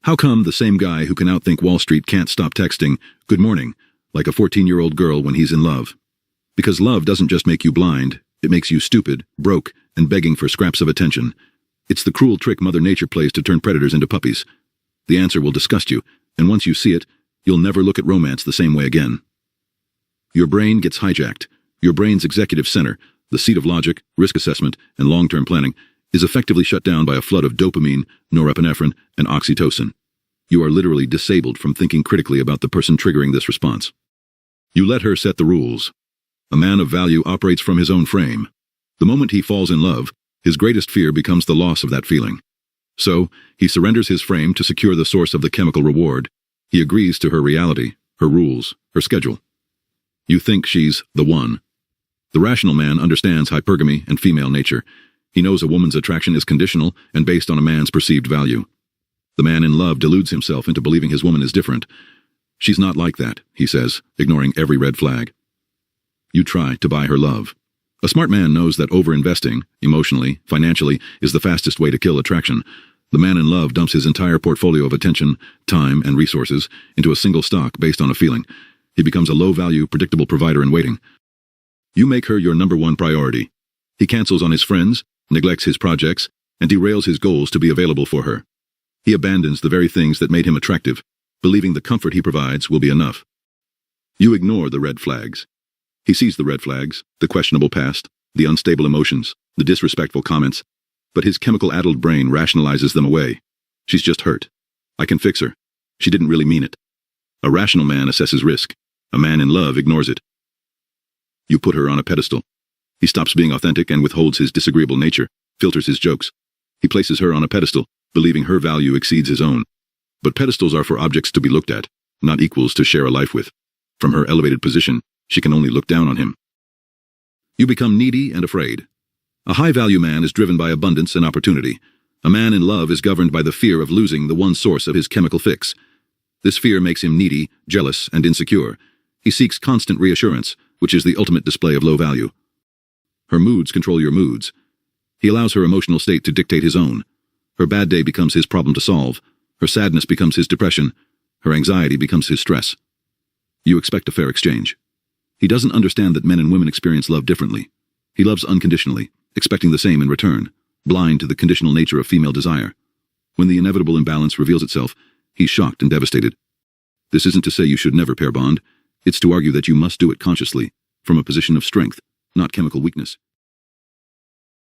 How come the same guy who can outthink Wall Street can't stop texting, "Good morning," like a 14-year-old girl when he's in love? Because love doesn't just make you blind, it makes you stupid, broke, and begging for scraps of attention. It's the cruel trick Mother Nature plays to turn predators into puppies. The answer will disgust you, and once you see it, you'll never look at romance the same way again. Your brain gets hijacked. Your brain's executive center, the seat of logic, risk assessment, and long-term planning, is effectively shut down by a flood of dopamine, norepinephrine, and oxytocin. You are literally disabled from thinking critically about the person triggering this response. You let her set the rules. A man of value operates from his own frame. The moment he falls in love, his greatest fear becomes the loss of that feeling. So, he surrenders his frame to secure the source of the chemical reward. He agrees to her reality, her rules, her schedule. You think she's the one. The rational man understands hypergamy and female nature. He knows a woman's attraction is conditional and based on a man's perceived value. The man in love deludes himself into believing his woman is different. She's not like that, he says, ignoring every red flag. You try to buy her love. A smart man knows that over-investing, emotionally, financially, is the fastest way to kill attraction. The man in love dumps his entire portfolio of attention, time, and resources into a single stock based on a feeling. He becomes a low-value, predictable provider in waiting. You make her your number one priority. He cancels on his friends, neglects his projects, and derails his goals to be available for her. He abandons the very things that made him attractive, believing the comfort he provides will be enough. You ignore the red flags. He sees the red flags, the questionable past, the unstable emotions, the disrespectful comments, but his chemical-addled brain rationalizes them away. She's just hurt. I can fix her. She didn't really mean it. A rational man assesses risk. A man in love ignores it. You put her on a pedestal. He stops being authentic and withholds his disagreeable nature, filters his jokes. He places her on a pedestal, believing her value exceeds his own. But pedestals are for objects to be looked at, not equals to share a life with. From her elevated position, she can only look down on him. You become needy and afraid. A high-value man is driven by abundance and opportunity. A man in love is governed by the fear of losing the one source of his chemical fix. This fear makes him needy, jealous, and insecure. He seeks constant reassurance, which is the ultimate display of low value. Her moods control your moods. He allows her emotional state to dictate his own. Her bad day becomes his problem to solve. Her sadness becomes his depression. Her anxiety becomes his stress. You expect a fair exchange. He doesn't understand that men and women experience love differently. He loves unconditionally, expecting the same in return, blind to the conditional nature of female desire. When the inevitable imbalance reveals itself, he's shocked and devastated. This isn't to say you should never pair bond. It's to argue that you must do it consciously, from a position of strength, not chemical weakness.